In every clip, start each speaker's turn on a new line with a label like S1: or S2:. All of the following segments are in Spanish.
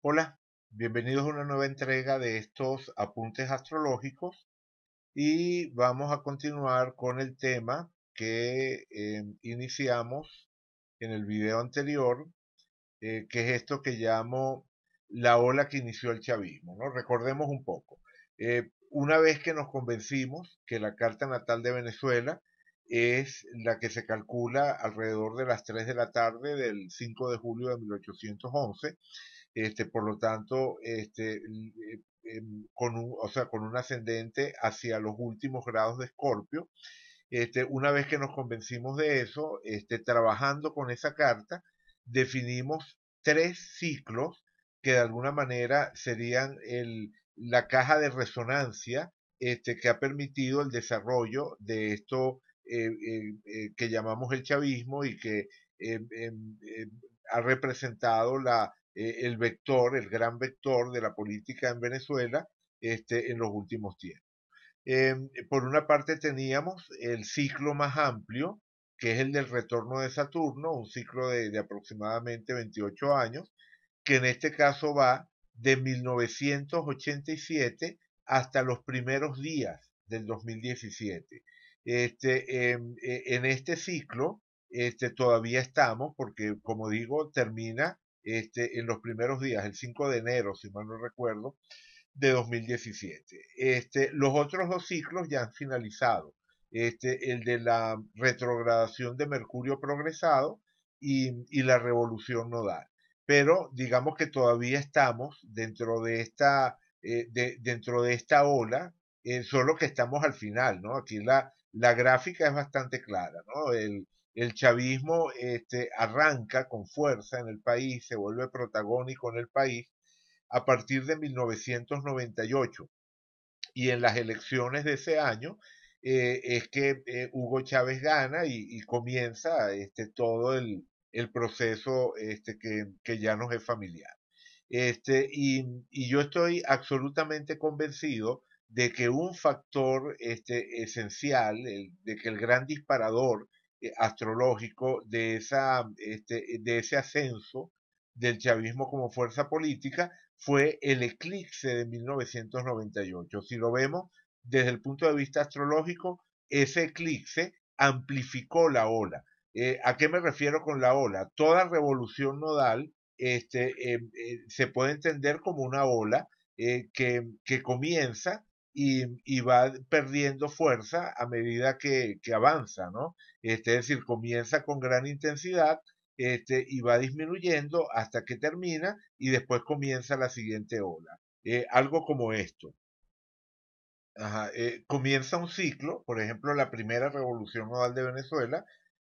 S1: Hola, bienvenidos a una nueva entrega de estos apuntes astrológicos y vamos a continuar con el tema que iniciamos en el video anterior, que es esto que llamo la ola que inició el chavismo, ¿no? Recordemos un poco. Una vez que nos convencimos que la carta natal de Venezuela es la que se calcula alrededor de las 3 de la tarde del 5 de julio de 1811, por lo tanto, o sea, con un ascendente hacia los últimos grados de Escorpio. Una vez que nos convencimos de eso, trabajando con esa carta, definimos tres ciclos que de alguna manera serían la caja de resonancia que ha permitido el desarrollo de esto que llamamos el chavismo y que ha representado el vector, el gran vector de la política en Venezuela en los últimos tiempos. Por una parte teníamos el ciclo más amplio, que es el del retorno de Saturno, un ciclo de aproximadamente 28 años, que en este caso va de 1987 hasta los primeros días del 2017. En este ciclo todavía estamos, porque como digo, termina en los primeros días, el 5 de enero, si mal no recuerdo, de 2017. Los otros dos ciclos ya han finalizado. El de la retrogradación de Mercurio progresado y la revolución nodal. Pero digamos que todavía estamos dentro de esta ola, solo que estamos al final, ¿no? Aquí la gráfica es bastante clara, ¿no? El chavismo arranca con fuerza en el país, se vuelve protagónico en el país a partir de 1998 y en las elecciones de ese año es que Hugo Chávez gana y comienza todo el proceso que ya nos es familiar. Y yo estoy absolutamente convencido de que un factor esencial, de que el gran disparador astrológico de ese ascenso del chavismo como fuerza política fue el eclipse de 1998. Si lo vemos desde el punto de vista astrológico, ese eclipse amplificó la ola. ¿A qué me refiero con la ola? Toda revolución nodal se puede entender como una ola que comienza y va perdiendo fuerza a medida que avanza, ¿no? Es decir, comienza con gran intensidad y va disminuyendo hasta que termina y después comienza la siguiente ola. Algo como esto. Ajá, comienza un ciclo, por ejemplo, la primera revolución nodal de Venezuela,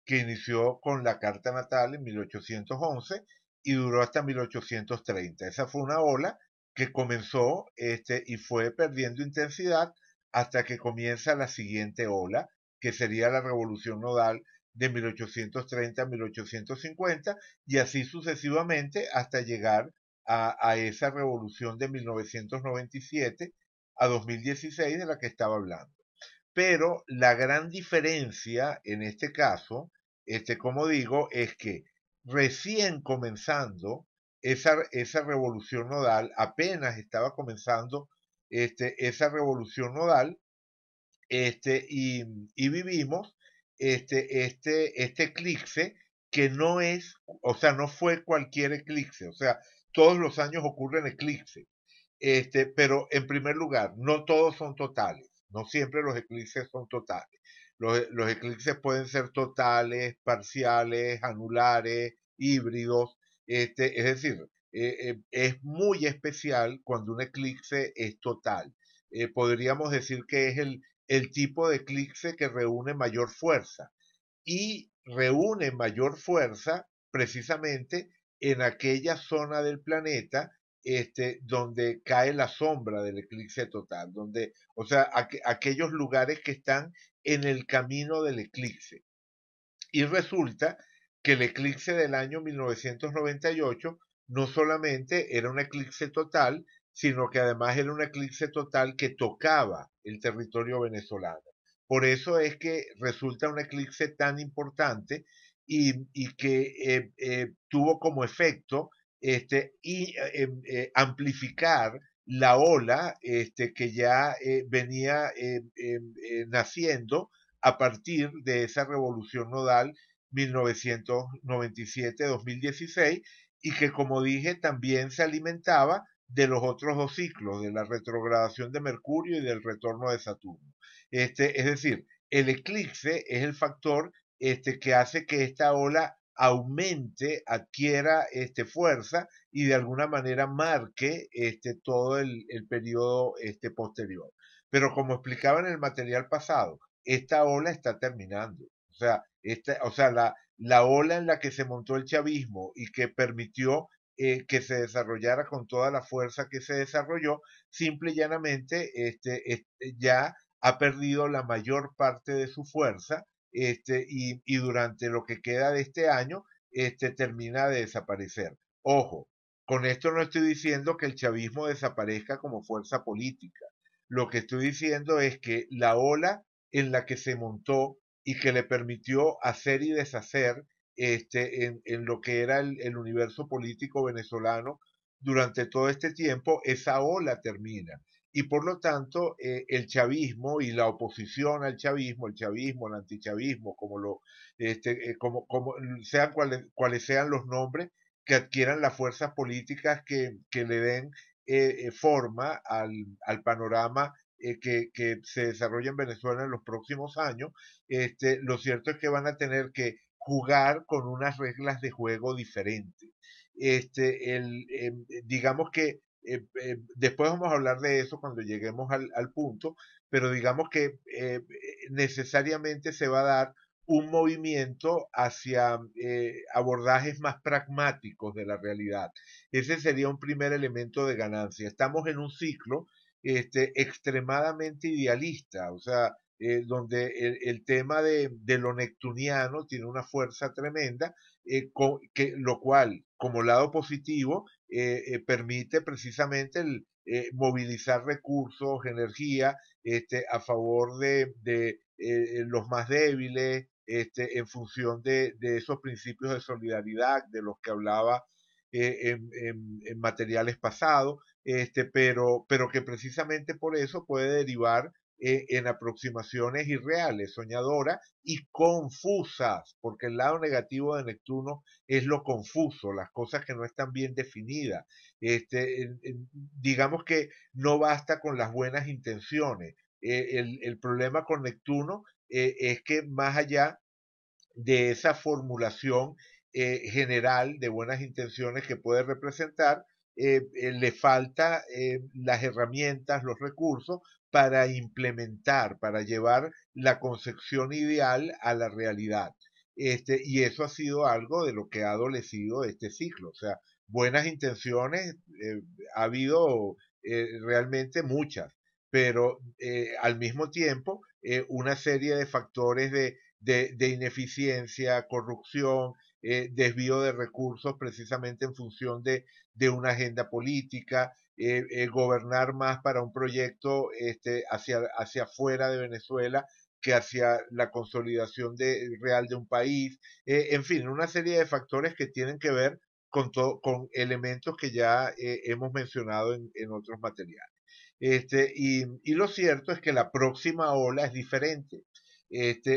S1: que inició con la carta natal en 1811 y duró hasta 1830. Esa fue una ola que comenzó y fue perdiendo intensidad hasta que comienza la siguiente ola, que sería la revolución nodal de 1830 a 1850 y así sucesivamente hasta llegar a esa revolución de 1997 a 2016 de la que estaba hablando. Pero la gran diferencia en este caso, como digo, es que recién comenzando esa revolución nodal, apenas estaba comenzando esa revolución nodal, y vivimos este eclipse que no es, o sea, no fue cualquier eclipse, o sea, todos los años ocurren eclipses, pero en primer lugar, no todos son totales, no siempre los eclipses son totales. Los eclipses pueden ser totales, parciales, anulares, híbridos, es decir, es muy especial cuando un eclipse es total. Podríamos decir que es el tipo de eclipse que reúne mayor fuerza y reúne mayor fuerza precisamente en aquella zona del planeta donde cae la sombra del eclipse total, o sea, aquellos lugares que están en el camino del eclipse. Y resulta que el eclipse del año 1998 no solamente era un eclipse total, sino que además era un eclipse total que tocaba el territorio venezolano. Por eso es que resulta un eclipse tan importante y que tuvo como efecto y amplificar la ola que ya venía naciendo a partir de esa revolución nodal 1997-2016 y que, como dije, también se alimentaba de los otros dos ciclos, de la retrogradación de Mercurio y del retorno de Saturno. Es decir, el eclipse es el factor que hace que esta ola aumente, adquiera fuerza y de alguna manera marque todo el periodo posterior. Pero como explicaba en el material pasado, esta ola está terminando. O sea, la ola en la que se montó el chavismo y que permitió que se desarrollara con toda la fuerza que se desarrolló, simple y llanamente ya ha perdido la mayor parte de su fuerza y durante lo que queda de este año termina de desaparecer. Ojo, con esto no estoy diciendo que el chavismo desaparezca como fuerza política. Lo que estoy diciendo es que la ola en la que se montó y que le permitió hacer y deshacer en lo que era el universo político venezolano durante todo este tiempo, esa ola termina. Y por lo tanto, el chavismo y la oposición al chavismo, el antichavismo, como sean cuales sean los nombres que adquieran las fuerzas políticas que le den forma al panorama que se desarrolla en Venezuela en los próximos años, lo cierto es que van a tener que jugar con unas reglas de juego diferentes. Digamos que después vamos a hablar de eso cuando lleguemos al punto, pero digamos que necesariamente se va a dar un movimiento hacia abordajes más pragmáticos de la realidad. Ese sería un primer elemento de ganancia. Estamos en un ciclo extremadamente idealista, o sea, donde el tema de lo neptuniano tiene una fuerza tremenda, lo cual, como lado positivo, permite precisamente movilizar recursos, energía, a favor de los más débiles, en función de esos principios de solidaridad de los que hablaba en materiales pasados, pero que precisamente por eso puede derivar en aproximaciones irreales, soñadoras y confusas, porque el lado negativo de Neptuno es lo confuso, las cosas que no están bien definidas. Digamos que no basta con las buenas intenciones. El problema con Neptuno es que más allá de esa formulación general de buenas intenciones que puede representar, le falta las herramientas, los recursos para implementar, para llevar la concepción ideal a la realidad. Y eso ha sido algo de lo que ha adolecido este ciclo. O sea, buenas intenciones ha habido realmente muchas, pero al mismo tiempo una serie de factores de ineficiencia, corrupción, desvío de recursos precisamente en función de una agenda política, gobernar más para un proyecto hacia afuera de Venezuela que hacia la consolidación real de un país, en fin, una serie de factores que tienen que ver con elementos que ya hemos mencionado en otros materiales. Y lo cierto es que la próxima ola es diferente.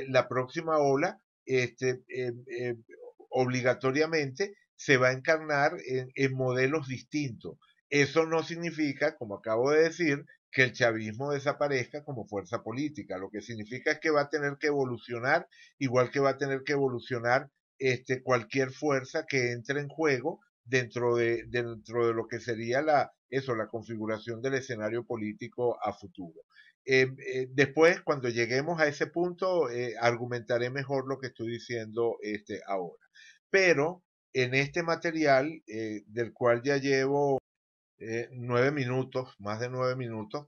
S1: La próxima ola obligatoriamente se va a encarnar en modelos distintos. Eso no significa, como acabo de decir, que el chavismo desaparezca como fuerza política. Lo que significa es que va a tener que evolucionar, igual que va a tener que evolucionar cualquier fuerza que entre en juego dentro de lo que sería la configuración del escenario político a futuro. Después, cuando lleguemos a ese punto, argumentaré mejor lo que estoy diciendo ahora. Pero en este material, del cual ya llevo 9 minutos, más de 9 minutos,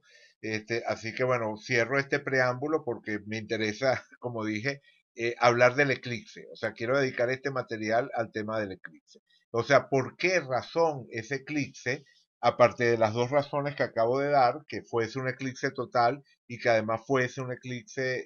S1: así que bueno, cierro este preámbulo porque me interesa, como dije, hablar del eclipse. O sea, quiero dedicar este material al tema del eclipse. O sea, ¿por qué razón ese eclipse, aparte de las dos razones que acabo de dar, que fuese un eclipse total y que además fuese un eclipse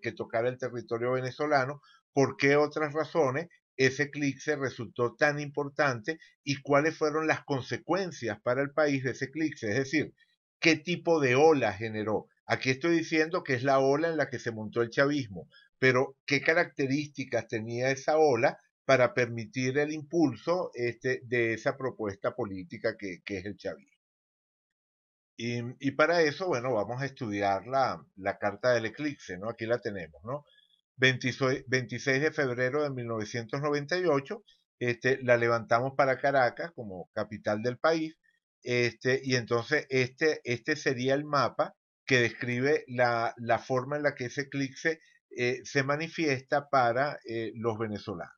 S1: que tocara el territorio venezolano, ¿por qué otras razones ese eclipse resultó tan importante y cuáles fueron las consecuencias para el país de ese eclipse, es decir, qué tipo de ola generó. Aquí estoy diciendo que es la ola en la que se montó el chavismo, pero qué características tenía esa ola para permitir el impulso de esa propuesta política que es el chavismo. Y para eso, bueno, vamos a estudiar la carta del eclipse, ¿no? Aquí la tenemos, ¿no? 26 de febrero de 1998, la levantamos para Caracas como capital del país, y entonces este sería el mapa que describe la forma en la que ese eclipse se manifiesta para los venezolanos.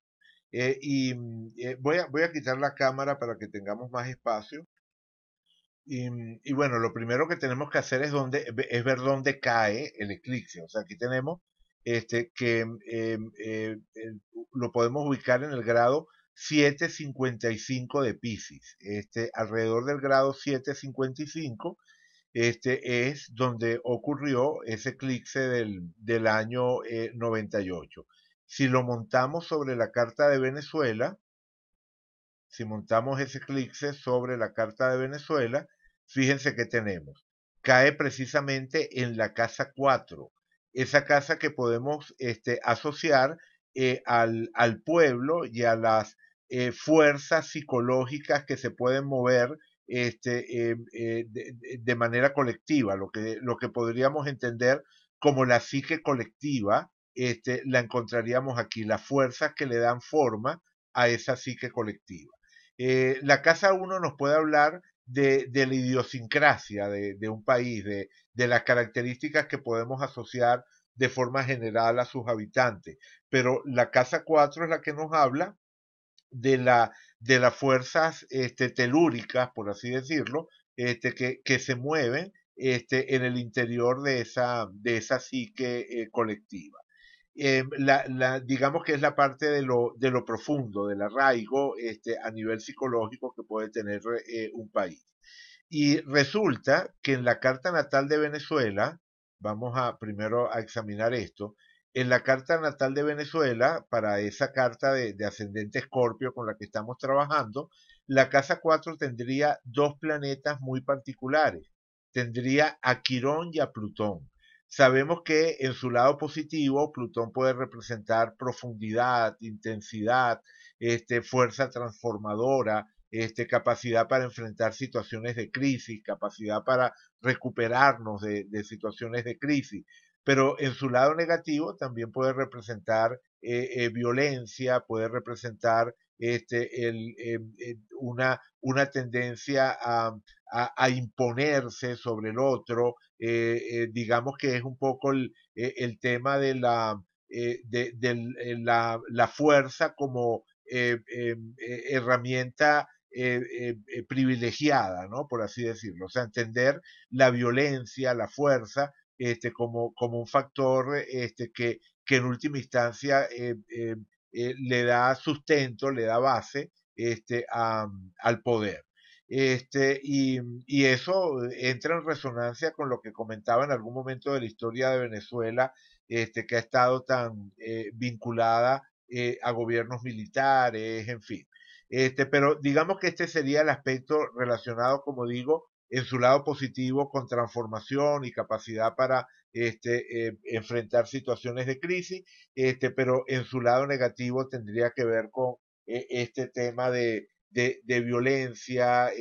S1: Voy a quitar la cámara para que tengamos más espacio. Y bueno, lo primero que tenemos que hacer es ver dónde cae el eclipse. O sea, aquí tenemos que lo podemos ubicar en el grado 755 de Piscis. Alrededor del grado 755 es donde ocurrió ese eclipse del año 98. Si lo montamos sobre la carta de Venezuela, si montamos ese eclipse sobre la carta de Venezuela, fíjense que tenemos. Cae precisamente en la casa 4, esa casa que podemos asociar al pueblo y a las fuerzas psicológicas que se pueden mover de manera colectiva, lo que podríamos entender como la psique colectiva, la encontraríamos aquí, las fuerzas que le dan forma a esa psique colectiva. La casa uno nos puede hablar de la idiosincrasia de un país, de las características que podemos asociar de forma general a sus habitantes. Pero la casa 4 es la que nos habla de, la, de las fuerzas telúricas, por así decirlo, que se mueven en el interior de esa psique colectiva. Digamos que es la parte de lo profundo, del arraigo a nivel psicológico que puede tener un país. Y resulta que en la carta natal de Venezuela, vamos a primero a examinar esto, en la carta natal de Venezuela, para esa carta de ascendente Escorpio con la que estamos trabajando, la casa 4 tendría dos planetas muy particulares. Tendría a Quirón y a Plutón. Sabemos que en su lado positivo, Plutón puede representar profundidad, intensidad, fuerza transformadora, capacidad para enfrentar situaciones de crisis, capacidad para recuperarnos de situaciones de crisis. Pero en su lado negativo también puede representar violencia, puede representar una tendencia a imponerse sobre el otro. Digamos que es un poco el tema de la fuerza como herramienta privilegiada, ¿no? Por así decirlo. O sea, entender la violencia, la fuerza, como un factor que en última instancia le da sustento, le da base al poder. Y eso entra en resonancia con lo que comentaba en algún momento de la historia de Venezuela, que ha estado tan vinculada a gobiernos militares, en fin. Pero digamos que este sería el aspecto relacionado, como digo, en su lado positivo con transformación y capacidad para enfrentar situaciones de crisis, pero en su lado negativo tendría que ver con este tema de violencia,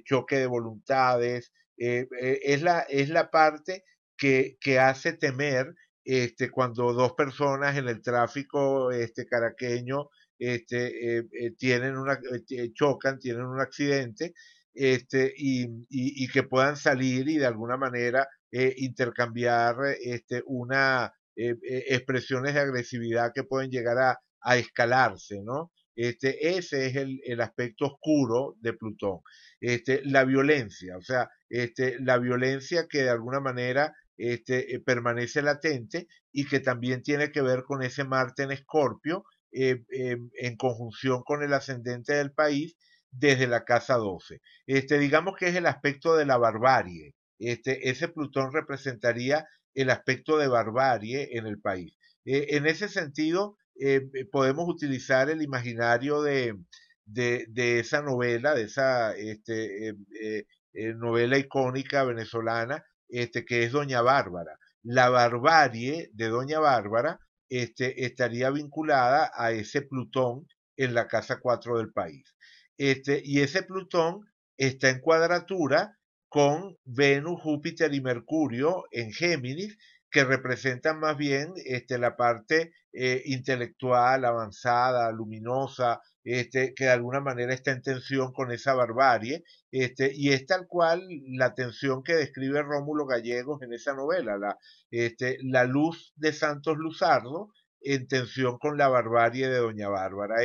S1: choque de voluntades. Es la parte que hace temer cuando dos personas en el tráfico caraqueño chocan, tienen un accidente, y que puedan salir y de alguna manera intercambiar expresiones de agresividad que pueden llegar a escalarse, ¿no? Ese es el aspecto oscuro de Plutón. La violencia, o sea, la violencia que de alguna manera permanece latente y que también tiene que ver con ese Marte en Escorpio, en conjunción con el ascendente del país desde la casa 12. Digamos que es el aspecto de la barbarie. Ese Plutón representaría el aspecto de barbarie en el país. En ese sentido, podemos utilizar el imaginario de esa novela, de esa novela icónica venezolana, que es Doña Bárbara. La barbarie de Doña Bárbara estaría vinculada a ese Plutón en la casa 4 del país. Y ese Plutón está en cuadratura con Venus, Júpiter y Mercurio en Géminis, que representan más bien la parte intelectual, avanzada, luminosa, que de alguna manera está en tensión con esa barbarie, y es tal cual la tensión que describe Rómulo Gallegos en esa novela, la luz de Santos Luzardo en tensión con la barbarie de Doña Bárbara.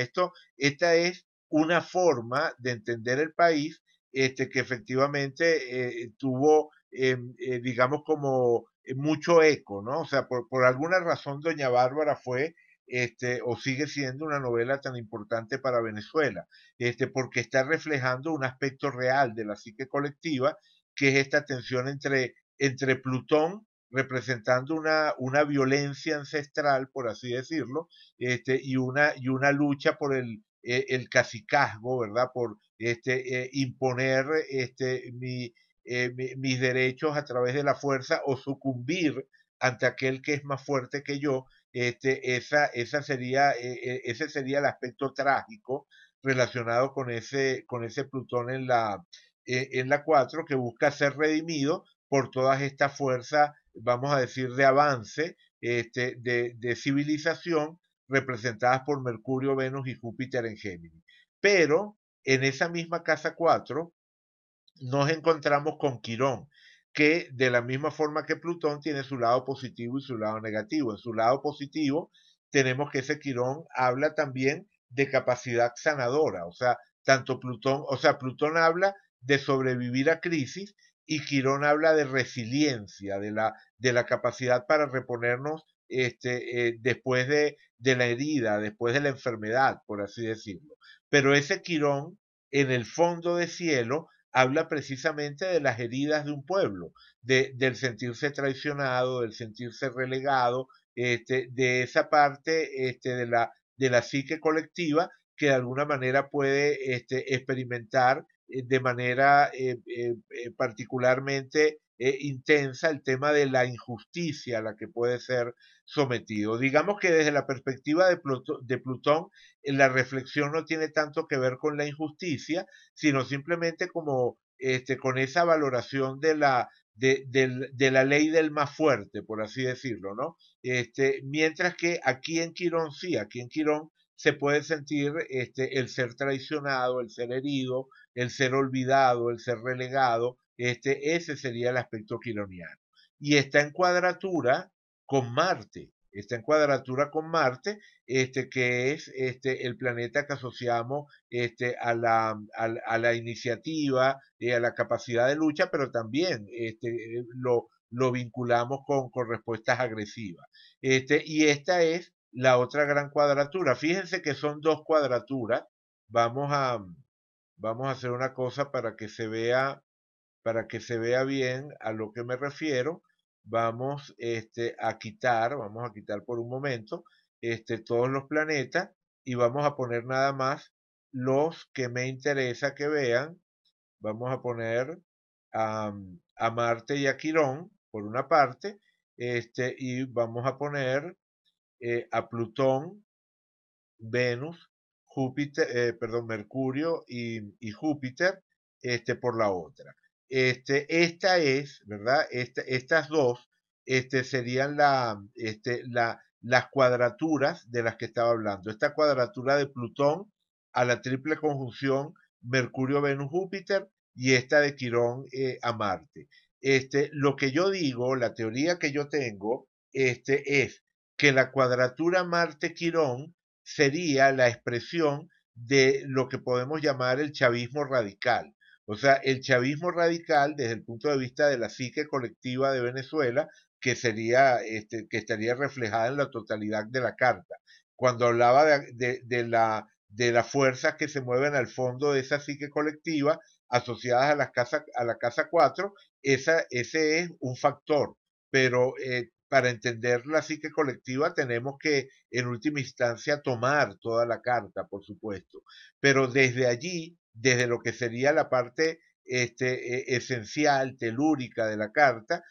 S1: Esta es una forma de entender el país que efectivamente tuvo, digamos, como mucho eco, ¿no? O sea, por alguna razón Doña Bárbara fue o sigue siendo una novela tan importante para Venezuela, porque está reflejando un aspecto real de la psique colectiva, que es esta tensión entre Plutón, representando una violencia ancestral, por así decirlo, y una lucha por el cacicazgo, ¿verdad? Por imponer mis derechos a través de la fuerza o sucumbir ante aquel que es más fuerte que yo. Ese sería el aspecto trágico relacionado con ese Plutón en la 4, que busca ser redimido por todas estas fuerzas, vamos a decir, de avance, de civilización, representadas por Mercurio, Venus y Júpiter en Géminis. Pero en esa misma casa 4 nos encontramos con Quirón, que de la misma forma que Plutón tiene su lado positivo y su lado negativo. En su lado positivo tenemos que ese Quirón habla también de capacidad sanadora, Plutón habla de sobrevivir a crisis, y Quirón habla de resiliencia, de la capacidad para reponernos después de la herida, después de la enfermedad, por así decirlo. Pero ese Quirón, en el fondo de cielo, habla precisamente de las heridas de un pueblo, del sentirse traicionado, del sentirse relegado, de esa parte de la psique colectiva, que de alguna manera puede experimentar de manera particularmente intensa el tema de la injusticia a la que puede ser sometido. Digamos que desde la perspectiva de Plutón, la reflexión no tiene tanto que ver con la injusticia, sino simplemente como con esa valoración de la ley del más fuerte, por así decirlo, ¿no? Mientras que aquí en Quirón sí, aquí en Quirón se puede sentir el ser traicionado, el ser herido, el ser olvidado, el ser relegado. Ese sería el aspecto quironiano. Y está en cuadratura con Marte, que es el planeta que asociamos a la iniciativa, a la capacidad de lucha, pero también lo vinculamos con respuestas agresivas. Y esta es la otra gran cuadratura. Fíjense que son dos cuadraturas. Vamos a, vamos a hacer una cosa para que se vea bien a lo que me refiero. Vamos a quitar por un momento todos los planetas, y vamos a poner nada más los que me interesa que vean. Vamos a poner a Marte y a Quirón por una parte, y vamos a poner a Plutón, Venus, Júpiter, perdón, Mercurio y Júpiter, por la otra. Esta es, ¿verdad? Estas dos, serían las cuadraturas de las que estaba hablando. Esta cuadratura de Plutón a la triple conjunción Mercurio, Venus, Júpiter, y esta de Quirón a Marte. Lo que yo digo, la teoría que yo tengo, es que la cuadratura Marte-Quirón sería la expresión de lo que podemos llamar el chavismo radical. O sea, el chavismo radical desde el punto de vista de la psique colectiva de Venezuela, que estaría reflejada en la totalidad de la carta. Cuando hablaba de las fuerzas que se mueven al fondo de esa psique colectiva asociadas a la casa 4, ese es un factor, pero para entender la psique colectiva tenemos que en última instancia tomar toda la carta, por supuesto, pero desde allí, desde lo que sería la parte esencial, telúrica de la carta,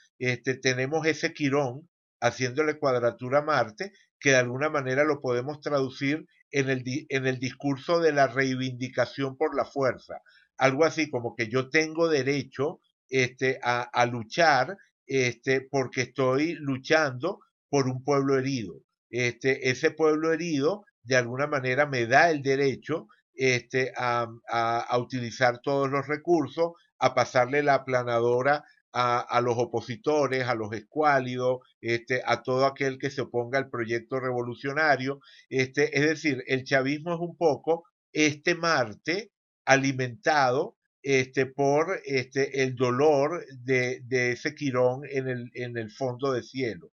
S1: tenemos ese Quirón haciéndole cuadratura a Marte, que de alguna manera lo podemos traducir en el discurso de la reivindicación por la fuerza. Algo así como que yo tengo derecho a luchar porque estoy luchando por un pueblo herido. Ese pueblo herido de alguna manera me da el derecho a utilizar todos los recursos, a pasarle la aplanadora a los opositores, a los escuálidos, a todo aquel que se oponga al proyecto revolucionario. Es decir, el chavismo es un poco este Marte alimentado por el dolor de ese Quirón en el fondo de cielo.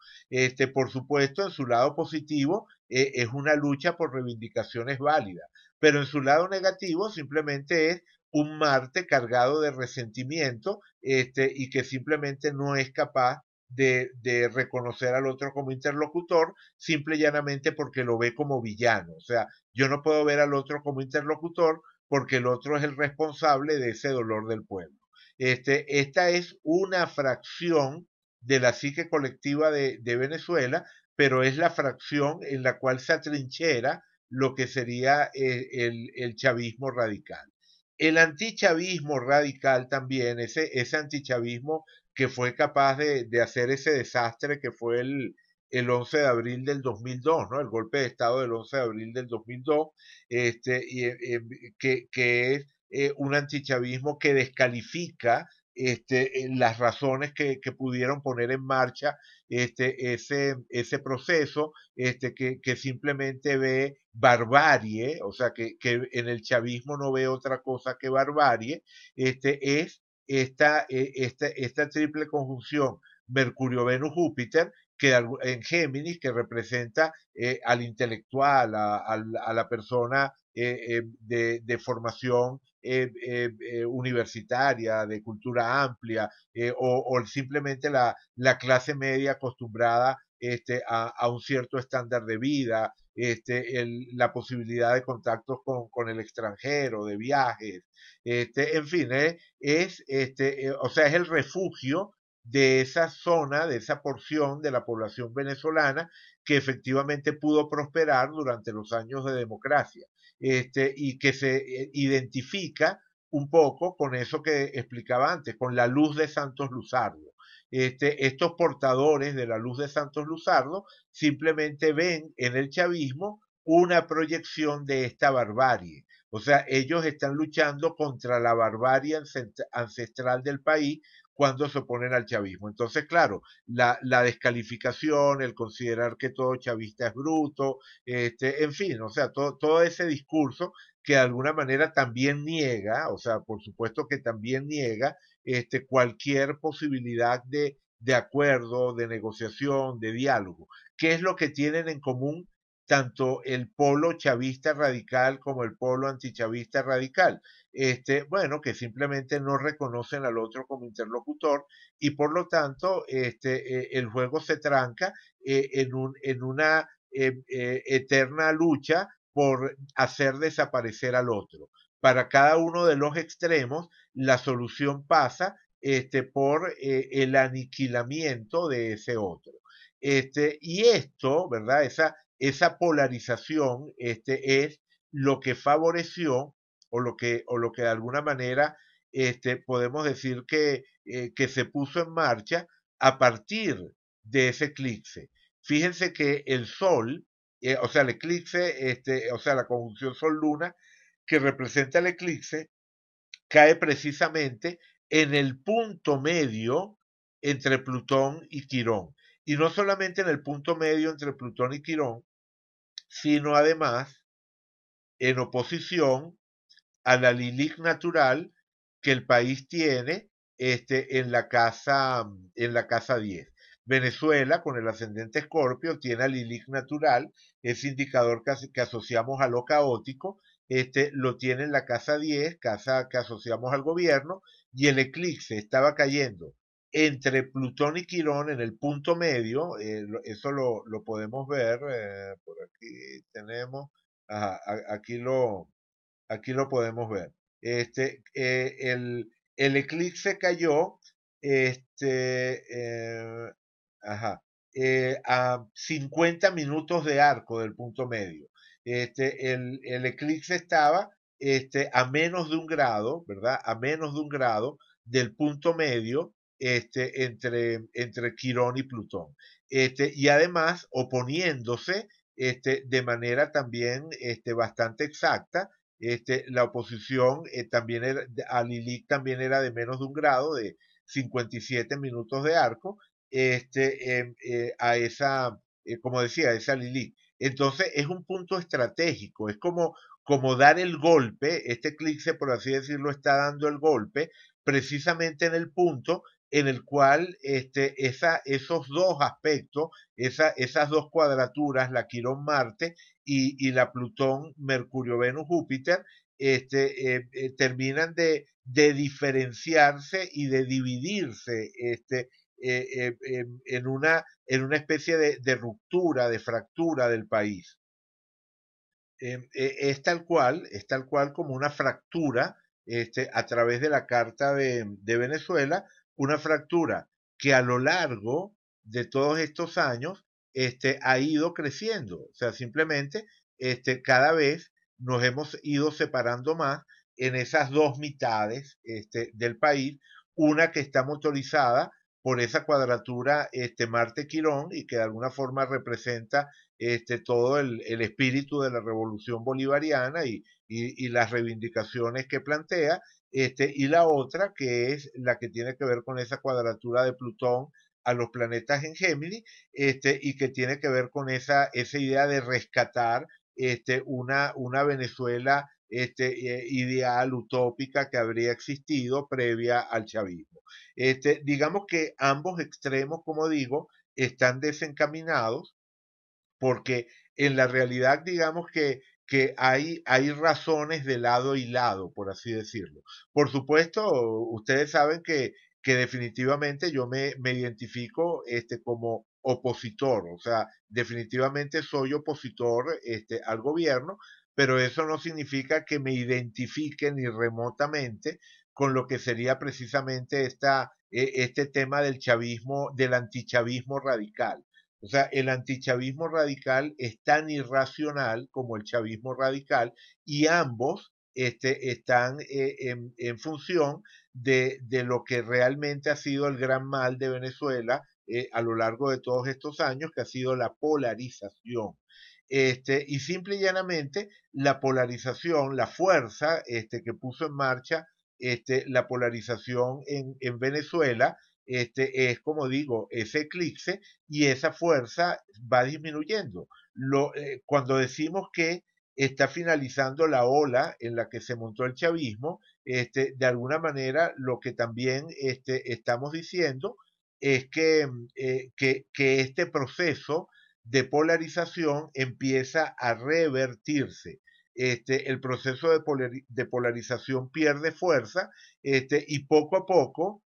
S1: Por supuesto, en su lado positivo es una lucha por reivindicaciones válidas, pero en su lado negativo simplemente es un Marte cargado de resentimiento y que simplemente no es capaz de reconocer al otro como interlocutor, simple y llanamente porque lo ve como villano. O sea, yo no puedo ver al otro como interlocutor porque el otro es el responsable de ese dolor del pueblo. Esta es una fracción de la psique colectiva de Venezuela, pero es la fracción en la cual se atrinchera lo que sería el chavismo radical. El antichavismo radical también, ese antichavismo que fue capaz de hacer ese desastre que fue el 11 de abril del 2002, ¿no? El golpe de Estado del 11 de abril del 2002, que es un antichavismo que descalifica las razones que pudieron poner en marcha ese proceso, que simplemente ve barbarie, o sea, que en el chavismo no ve otra cosa que barbarie, es esta triple conjunción Mercurio-Venus-Júpiter, que en Géminis, que representa al intelectual, a la persona de formación universitaria, de cultura amplia, o simplemente la clase media acostumbrada a un cierto estándar de vida, la posibilidad de contactos con el extranjero, de viajes, en fin, o sea, es el refugio de esa zona, de esa porción de la población venezolana que efectivamente pudo prosperar durante los años de democracia, y que se identifica un poco con eso que explicaba antes, con la luz de Santos Luzardo. Estos portadores de la luz de Santos Luzardo simplemente ven en el chavismo una proyección de esta barbarie. O sea, ellos están luchando contra la barbarie ancestral del país cuando se oponen al chavismo. Entonces, claro, la descalificación, el considerar que todo chavista es bruto, en fin, o sea, todo ese discurso que de alguna manera también niega, o sea, por supuesto que también niega cualquier posibilidad de acuerdo, de negociación, de diálogo. ¿Qué es lo que tienen en común tanto el polo chavista radical como el polo antichavista radical? Bueno, que simplemente no reconocen al otro como interlocutor y por lo tanto el juego se tranca en una eterna lucha por hacer desaparecer al otro. Para cada uno de los extremos, la solución pasa por el aniquilamiento de ese otro. Y esto, ¿verdad? Esa polarización es lo que favoreció o lo que de alguna manera podemos decir que se puso en marcha a partir de ese eclipse. Fíjense que el Sol, o sea, el eclipse, o sea, la conjunción Sol-Luna, que representa el eclipse, cae precisamente en el punto medio entre Plutón y Quirón. Y no solamente en el punto medio entre Plutón y Quirón, sino además en oposición a la Lilith natural que el país tiene en la casa 10. Venezuela, con el ascendente Escorpio, tiene a Lilith natural, ese indicador que asociamos a lo caótico, lo tiene en la casa 10, casa que asociamos al gobierno, y el eclipse estaba cayendo entre Plutón y Quirón, en el punto medio, eso lo podemos ver, por aquí tenemos, ajá, aquí lo podemos ver. El eclipse cayó, este, ajá, a 50 minutos de arco del punto medio. El eclipse estaba a menos de un grado, ¿verdad? A menos de un grado del punto medio entre Quirón y Plutón. Y además oponiéndose de manera también bastante exacta. La oposición también era, a Lilith también era de menos de un grado, de 57 minutos de arco, a esa, como decía, a esa Lilith. Entonces es un punto estratégico, es como dar el golpe, este eclipse, por así decirlo, está dando el golpe precisamente en el punto en el cual esos dos aspectos, esas dos cuadraturas, la Quirón-Marte y la Plutón-Mercurio-Venus-Júpiter, terminan de diferenciarse y de dividirse en una especie de ruptura, de fractura del país. Es tal cual como una fractura a través de la Carta de Venezuela, una fractura que a lo largo de todos estos años ha ido creciendo. O sea, simplemente cada vez nos hemos ido separando más en esas dos mitades del país, una que está motorizada por esa cuadratura Marte-Quirón y que de alguna forma representa todo el espíritu de la revolución bolivariana y las reivindicaciones que plantea, y la otra que es la que tiene que ver con esa cuadratura de Plutón a los planetas en Géminis, y que tiene que ver con esa idea de rescatar una Venezuela ideal, utópica que habría existido previa al chavismo. Digamos que ambos extremos, como digo, están desencaminados porque en la realidad digamos que hay razones de lado y lado, por así decirlo. Por supuesto, ustedes saben que definitivamente yo me identifico como opositor, o sea, definitivamente soy opositor al gobierno, pero eso no significa que me identifique ni remotamente con lo que sería precisamente este tema del chavismo, del antichavismo radical. O sea, el antichavismo radical es tan irracional como el chavismo radical y ambos están en función de lo que realmente ha sido el gran mal de Venezuela a lo largo de todos estos años, que ha sido la polarización. Y simple y llanamente la polarización, la fuerza que puso en marcha la polarización en Venezuela, es como digo, ese eclipse y esa fuerza va disminuyendo. Cuando decimos que está finalizando la ola en la que se montó el chavismo, de alguna manera lo que también estamos diciendo es que este proceso de polarización empieza a revertirse. El proceso de polarización pierde fuerza y poco a poco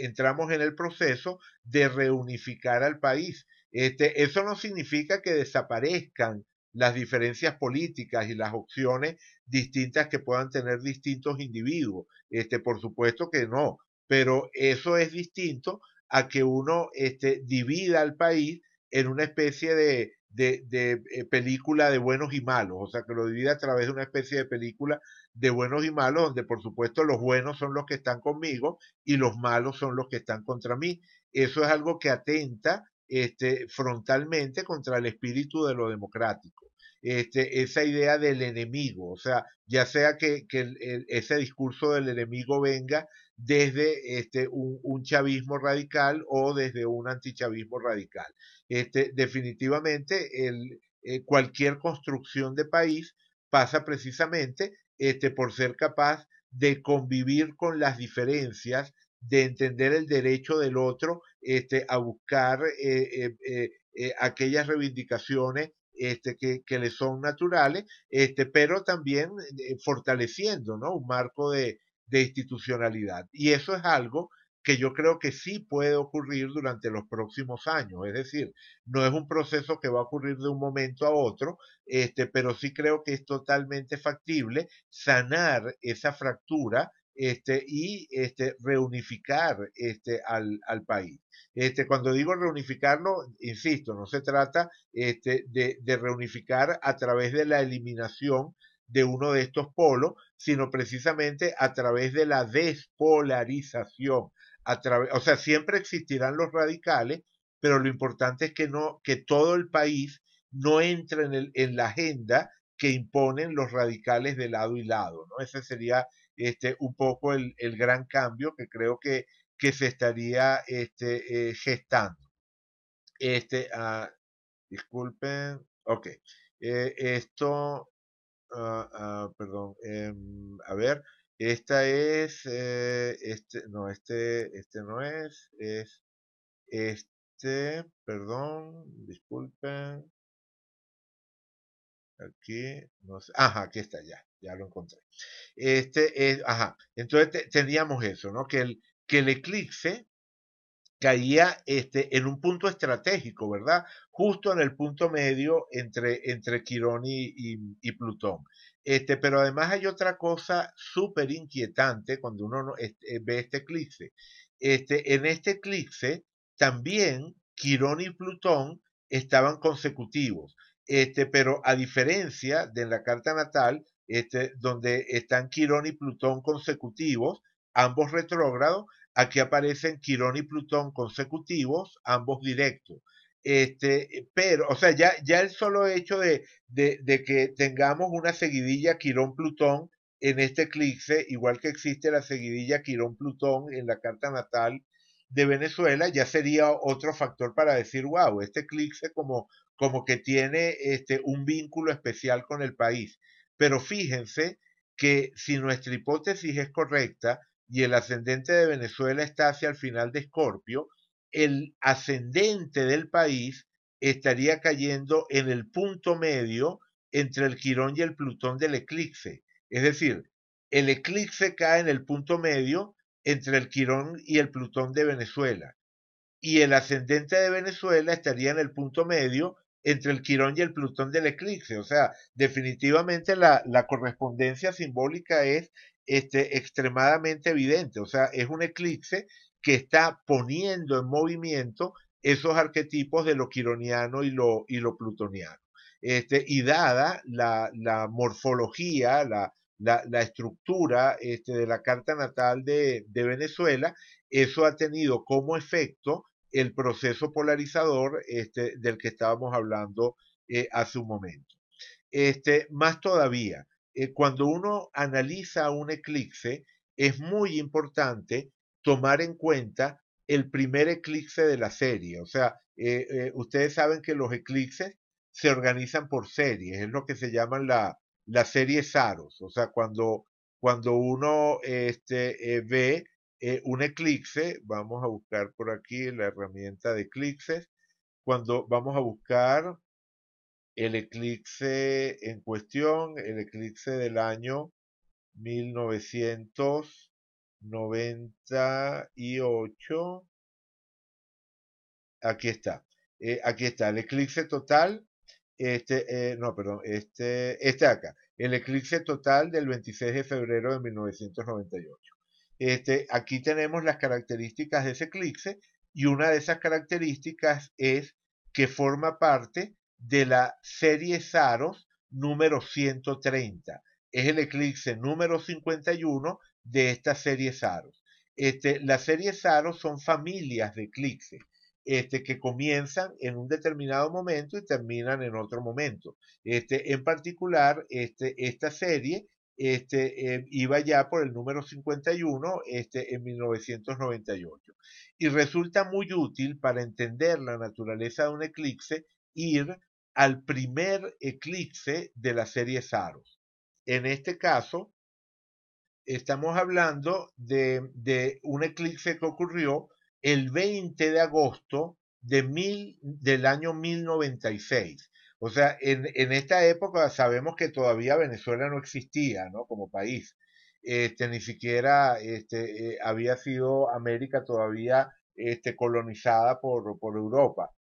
S1: entramos en el proceso de reunificar al país. Eso no significa que desaparezcan las diferencias políticas y las opciones distintas que puedan tener distintos individuos. Por supuesto que no, pero eso es distinto a que uno divida al país en una especie de película de buenos y malos, o sea, que lo divida a través de una especie de película de buenos y malos, donde por supuesto los buenos son los que están conmigo y los malos son los que están contra mí. Eso es algo que atenta frontalmente contra el espíritu de lo democrático. Esa idea del enemigo, o sea, ya sea que ese discurso del enemigo venga desde un chavismo radical o desde un antichavismo radical. Definitivamente, cualquier construcción de país pasa precisamente por ser capaz de convivir con las diferencias, de entender el derecho del otro a buscar aquellas reivindicaciones que le son naturales, pero también fortaleciendo, ¿no? Un marco de institucionalidad. Y eso es algo que yo creo que sí puede ocurrir durante los próximos años. Es decir, no es un proceso que va a ocurrir de un momento a otro, pero sí creo que es totalmente factible sanar esa fractura reunificar al país. Cuando digo reunificarlo, insisto, no se trata de reunificar a través de la eliminación de uno de estos polos, sino precisamente a través de la despolarización. O sea, siempre existirán los radicales, pero lo importante es que no, que todo el país no entre en la agenda que imponen los radicales de lado y lado, ¿no? Ese sería un poco el gran cambio que creo que se estaría gestando. Disculpen, ok. Esto, perdón, a ver, esta es, no, este no perdón, disculpen, aquí, no sé, ajá, aquí está, ya lo encontré. Ajá, entonces teníamos eso, ¿no? Que el eclipse caía en un punto estratégico, ¿verdad? Justo en el punto medio entre Quirón y Plutón. Pero además hay otra cosa súper inquietante cuando uno ve este eclipse. En este eclipse también Quirón y Plutón estaban consecutivos. Pero a diferencia de la carta natal, donde están Quirón y Plutón consecutivos, ambos retrógrados, aquí aparecen Quirón y Plutón consecutivos, ambos directos. Pero, o sea, ya el solo hecho de que tengamos una seguidilla Quirón-Plutón en este eclipse, igual que existe la seguidilla Quirón-Plutón en la carta natal de Venezuela, ya sería otro factor para decir, wow, este eclipse como que tiene un vínculo especial con el país. Pero fíjense que si nuestra hipótesis es correcta, y el ascendente de Venezuela está hacia el final de Escorpio, el ascendente del país estaría cayendo en el punto medio entre el Quirón y el Plutón del eclipse. Es decir, el eclipse cae en el punto medio entre el Quirón y el Plutón de Venezuela. Y el ascendente de Venezuela estaría en el punto medio entre el Quirón y el Plutón del eclipse. O sea, definitivamente la correspondencia simbólica es extremadamente evidente. O sea, es un eclipse que está poniendo en movimiento esos arquetipos de lo quironiano y lo plutoniano. Y dada la morfología, la estructura de la carta natal de Venezuela, eso ha tenido como efecto el proceso polarizador del que estábamos hablando hace un momento. Más todavía, cuando uno analiza un eclipse, es muy importante tomar en cuenta el primer eclipse de la serie. O sea, ustedes saben que los eclipses se organizan por series, es lo que se llaman la serie Saros. O sea, cuando uno ve un eclipse, vamos a buscar por aquí la herramienta de eclipses, cuando vamos a buscar el eclipse en cuestión, el eclipse del año 1998, aquí está, el eclipse total, no, perdón, este acá, el eclipse total del 26 de febrero de 1998. Aquí tenemos las características de ese eclipse y una de esas características es que forma parte de la serie Saros número 130. Es el eclipse número 51 de esta serie Saros. Las series Saros son familias de eclipses que comienzan en un determinado momento y terminan en otro momento. En particular, esta serie iba ya por el número 51 en 1998. Y resulta muy útil para entender la naturaleza de un eclipse ir al primer eclipse de la serie Saros. En este caso, estamos hablando de un eclipse que ocurrió el 20 de agosto del año 1096. O sea, en esta época sabemos que todavía Venezuela no existía, ¿no? Como país. ni siquiera había sido América todavía colonizada por Europa.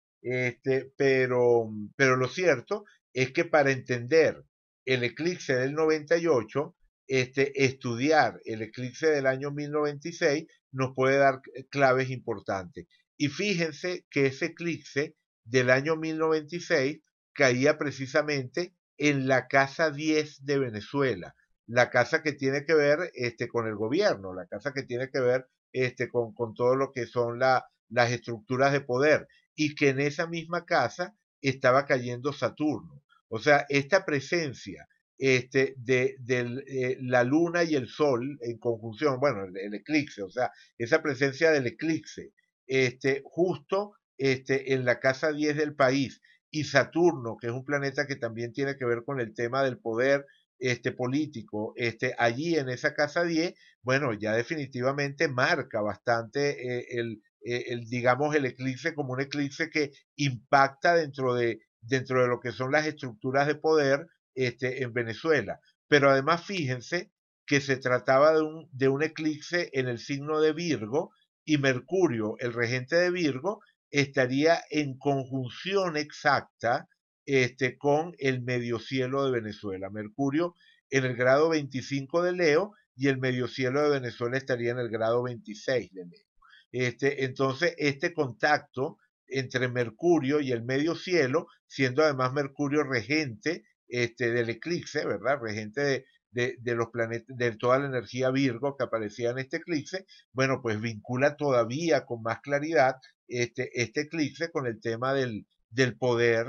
S1: Pero lo cierto es que para entender el eclipse del 98, estudiar el eclipse del año 1096 nos puede dar claves importantes. Y fíjense que ese eclipse del año 1096 caía precisamente en la casa 10 de Venezuela, la casa que tiene que ver con el gobierno, la casa que tiene que ver con todo lo que son las estructuras de poder, y que en esa misma casa estaba cayendo Saturno. O sea, esta presencia de la luna y el sol en conjunción, bueno, el eclipse, o sea, esa presencia del eclipse, justo en la casa 10 del país, y Saturno, que es un planeta que también tiene que ver con el tema del poder político, allí en esa casa 10, bueno, ya definitivamente marca bastante digamos, el eclipse como un eclipse que impacta dentro de lo que son las estructuras de poder en Venezuela. Pero además fíjense que se trataba de un eclipse en el signo de Virgo, y Mercurio, el regente de Virgo, estaría en conjunción exacta con el medio cielo de Venezuela. Mercurio en el grado 25 de Leo, y el medio cielo de Venezuela estaría en el grado 26 de Leo. Entonces, este contacto entre Mercurio y el medio cielo, siendo además Mercurio regente del eclipse, ¿verdad? Regente de los planetas, de toda la energía Virgo que aparecía en este eclipse, bueno, pues vincula todavía con más claridad este eclipse con el tema del poder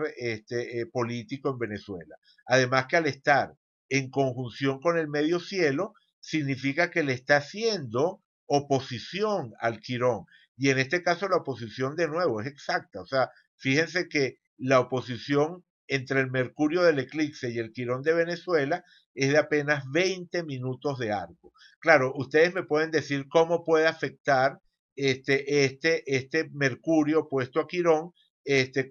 S1: político en Venezuela. Además que al estar en conjunción con el medio cielo, significa que le está haciendo oposición al Quirón. Y en este caso la oposición de nuevo es exacta. O sea, fíjense que la oposición entre el Mercurio del eclipse y el Quirón de Venezuela es de apenas 20 minutos de arco. Claro, ustedes me pueden decir cómo puede afectar este Mercurio puesto a Quirón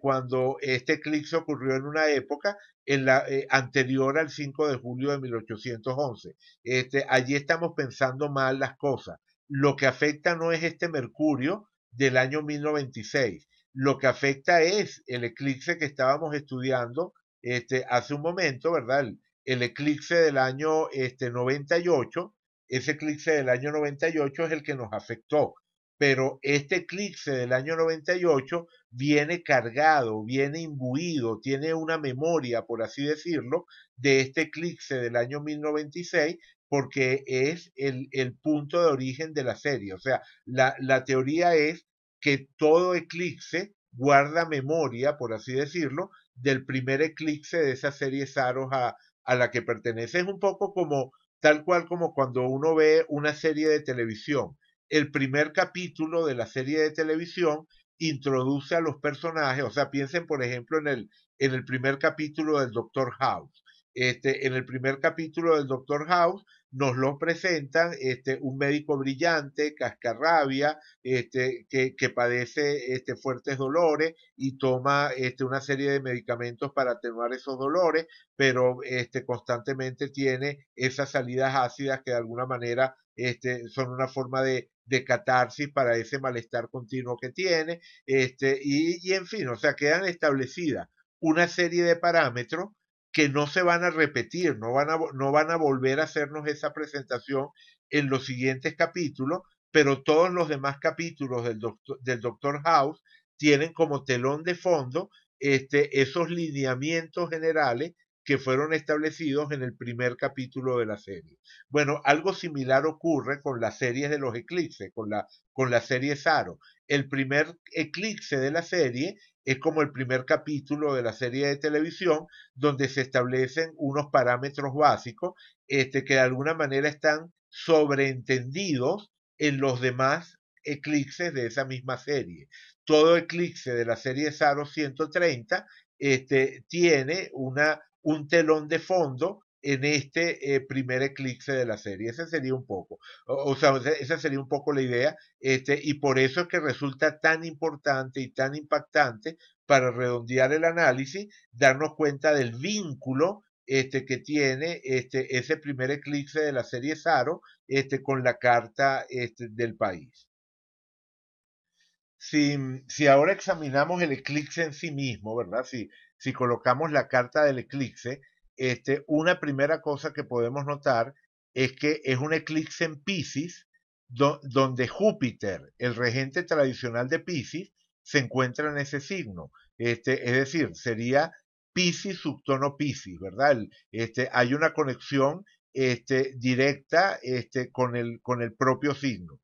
S1: cuando este eclipse ocurrió en una época anterior al 5 de julio de 1811. Allí estamos pensando mal las cosas. Lo que afecta no es este Mercurio del año 1096. Lo que afecta es el eclipse que estábamos estudiando hace un momento, ¿verdad? El eclipse del año 98. Ese eclipse del año 98 es el que nos afectó. Pero este eclipse del año 98 viene cargado, viene imbuido, tiene una memoria, por así decirlo, de este eclipse del año 1096, porque es el punto de origen de la serie. O sea, la teoría es que todo eclipse guarda memoria, por así decirlo, del primer eclipse de esa serie Saros a la que pertenece. Es un poco como, tal cual como cuando uno ve una serie de televisión. El primer capítulo de la serie de televisión introduce a los personajes, o sea, piensen por ejemplo en el primer capítulo del Doctor House. En el primer capítulo del Doctor House nos lo presentan un médico brillante, cascarrabia, que padece fuertes dolores y toma una serie de medicamentos para atenuar esos dolores, pero constantemente tiene esas salidas ácidas que de alguna manera son una forma de catarsis para ese malestar continuo que tiene, y en fin, o sea, quedan establecidas una serie de parámetros que no se van a repetir, no van a volver a hacernos esa presentación en los siguientes capítulos, pero todos los demás capítulos del Doctor House tienen como telón de fondo esos lineamientos generales que fueron establecidos en el primer capítulo de la serie. Bueno, algo similar ocurre con las series de los eclipses, con la serie Saro. El primer eclipse de la serie es como el primer capítulo de la serie de televisión, donde se establecen unos parámetros básicos que de alguna manera están sobreentendidos en los demás eclipses de esa misma serie. Todo eclipse de la serie Saro 130 tiene un telón de fondo en este primer eclipse de la serie. Ese sería un poco, o sea, esa sería un poco la idea, y por eso es que resulta tan importante y tan impactante para redondear el análisis, darnos cuenta del vínculo que tiene ese primer eclipse de la serie Saro con la carta del país. Si ahora examinamos el eclipse en sí mismo, ¿verdad? Si colocamos la carta del eclipse, una primera cosa que podemos notar es que es un eclipse en Piscis, donde Júpiter, el regente tradicional de Piscis, se encuentra en ese signo. Es decir, sería Piscis subtono Piscis, ¿verdad? Hay una conexión directa con el propio signo.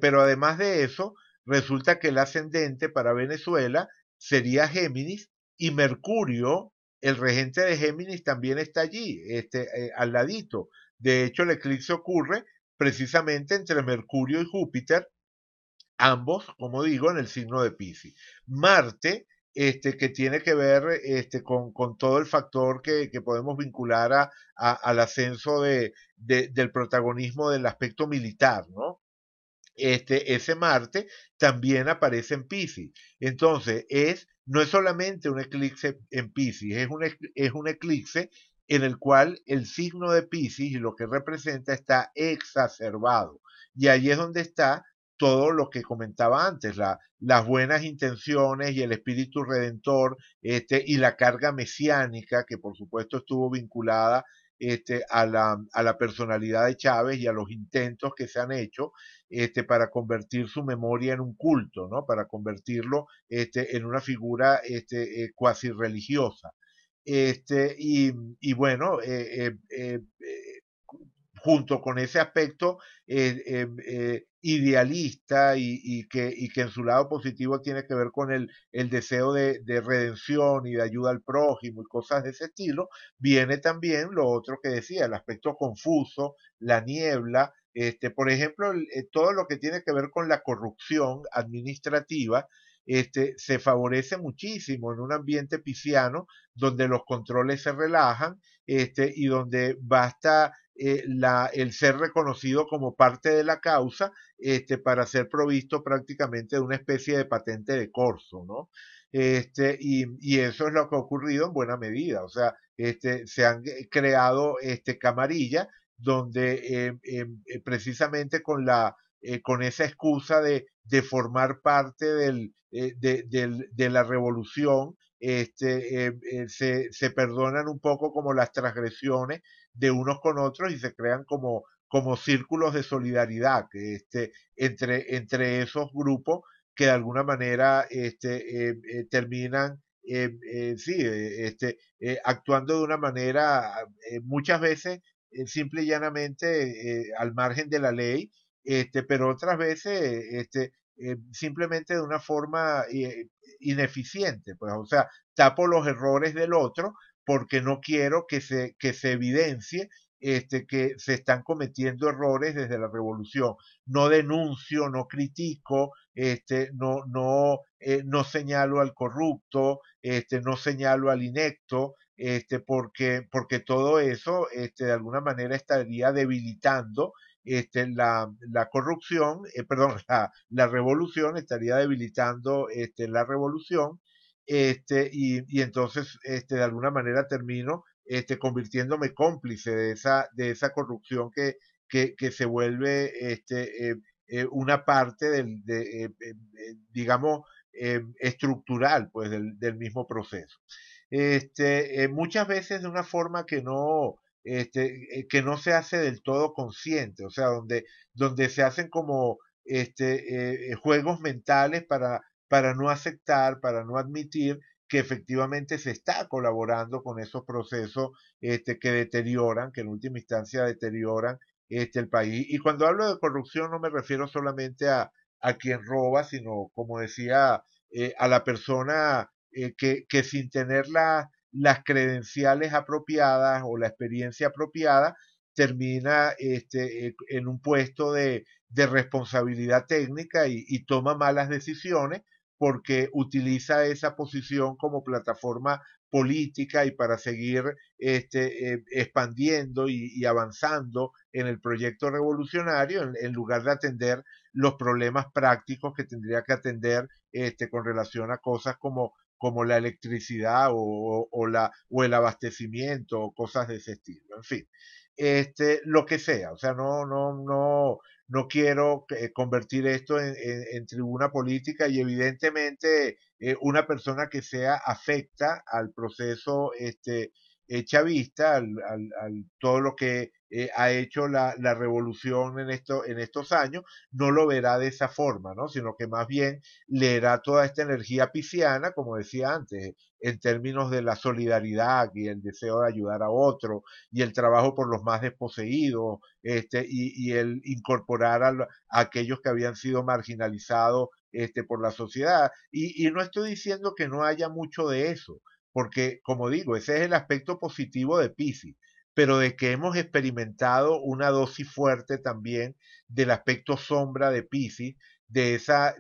S1: Pero además de eso, resulta que el ascendente para Venezuela sería Géminis y Mercurio, el regente de Géminis, también está allí, al ladito. De hecho, el eclipse ocurre precisamente entre Mercurio y Júpiter, ambos, como digo, en el signo de Piscis. Marte, que tiene que ver con todo el factor que podemos vincular al ascenso del protagonismo del aspecto militar, ¿no? Ese Marte también aparece en Piscis. Entonces, no es solamente un eclipse en Piscis, es un eclipse en el cual el signo de Piscis y lo que representa está exacerbado. Y ahí es donde está todo lo que comentaba antes, las buenas intenciones y el espíritu redentor, y la carga mesiánica, que por supuesto estuvo vinculada a la personalidad de Chávez y a los intentos que se han hecho para convertir su memoria en un culto, ¿no? Para convertirlo en una figura cuasi religiosa. Y bueno, junto con ese aspecto idealista y que en su lado positivo tiene que ver con el deseo de redención y de ayuda al prójimo y cosas de ese estilo, viene también lo otro que decía, el aspecto confuso, la niebla, por ejemplo, todo lo que tiene que ver con la corrupción administrativa, se favorece muchísimo en un ambiente pisciano donde los controles se relajan y donde basta el ser reconocido como parte de la causa para ser provisto prácticamente de una especie de patente de corso, ¿no? Y eso es lo que ha ocurrido en buena medida, o sea, se han creado camarillas donde precisamente con esa excusa de formar parte de la revolución, se perdonan un poco como las transgresiones de unos con otros y se crean como círculos de solidaridad entre esos grupos que de alguna manera terminan actuando de una manera muchas veces simple y llanamente al margen de la ley, pero otras veces simplemente de una forma ineficiente, pues, o sea, tapo los errores del otro porque no quiero que se evidencie que se están cometiendo errores desde la revolución. No denuncio, no critico, no señalo al corrupto, no señalo al inecto, porque todo eso de alguna manera estaría debilitando la corrupción, perdón, la revolución estaría debilitando la revolución, y entonces de alguna manera termino convirtiéndome cómplice de esa corrupción que se vuelve una parte digamos, estructural pues, del mismo proceso. Muchas veces de una forma que no se hace del todo consciente, o sea, donde se hacen como juegos mentales para no aceptar, para no admitir que efectivamente se está colaborando con esos procesos que deterioran, que en última instancia deterioran el país. Y cuando hablo de corrupción no me refiero solamente a quien roba, sino, como decía, a la persona que sin tener las credenciales apropiadas o la experiencia apropiada, termina en un puesto de responsabilidad técnica y toma malas decisiones porque utiliza esa posición como plataforma política y para seguir expandiendo y avanzando en el proyecto revolucionario en lugar de atender los problemas prácticos que tendría que atender con relación a cosas como como la electricidad o el abastecimiento o cosas de ese estilo. En fin, lo que sea. O sea, no quiero convertir esto en tribuna política y evidentemente una persona que sea afecta al proceso chavista, todo lo que ha hecho la revolución en estos años, no lo verá de esa forma, ¿no? Sino que más bien leerá toda esta energía pisciana, como decía antes, en términos de la solidaridad y el deseo de ayudar a otro y el trabajo por los más desposeídos, y el incorporar a aquellos que habían sido marginalizados por la sociedad. Y no estoy diciendo que no haya mucho de eso, porque como digo, ese es el aspecto positivo de Piscis, pero de que hemos experimentado una dosis fuerte también del aspecto sombra de Piscis, de esa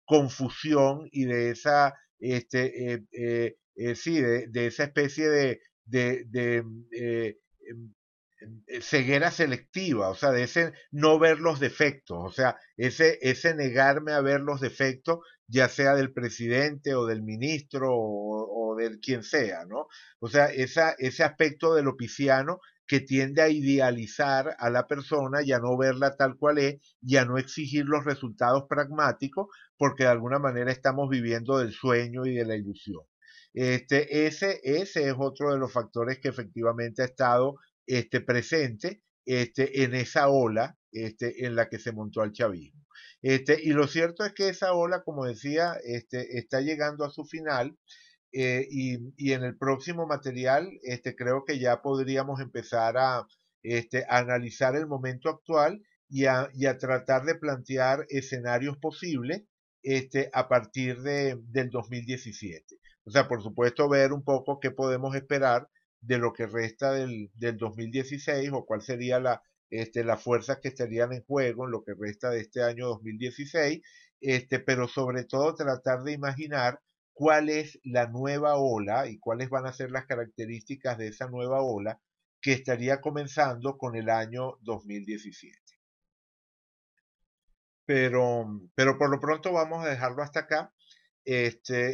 S1: confusión y de esa, sí, de esa especie de em, ceguera selectiva, o sea, de ese no ver los defectos, o sea, ese negarme a ver los defectos, ya sea del presidente o del ministro o del quien sea, ¿no? O sea, ese aspecto de lo pisciano que tiende a idealizar a la persona y a no verla tal cual es y a no exigir los resultados pragmáticos porque de alguna manera estamos viviendo del sueño y de la ilusión. Ese es otro de los factores que efectivamente ha estado presente en esa ola en la que se montó al chavismo. Y lo cierto es que esa ola, como decía, está llegando a su final y en el próximo material creo que ya podríamos empezar a analizar el momento actual y a tratar de plantear escenarios posibles a partir del 2017. O sea, por supuesto, ver un poco qué podemos esperar de lo que resta del 2016 o cuál sería las fuerzas que estarían en juego en lo que resta de este año 2016, pero sobre todo tratar de imaginar cuál es la nueva ola y cuáles van a ser las características de esa nueva ola que estaría comenzando con el año 2017. Pero por lo pronto vamos a dejarlo hasta acá.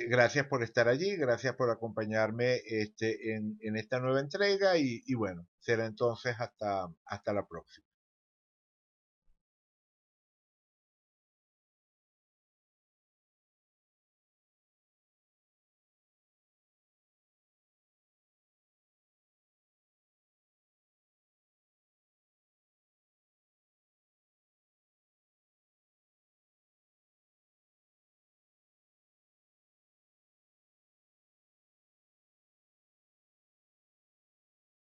S1: Gracias por estar allí, gracias por acompañarme en esta nueva entrega y bueno, será entonces hasta la próxima.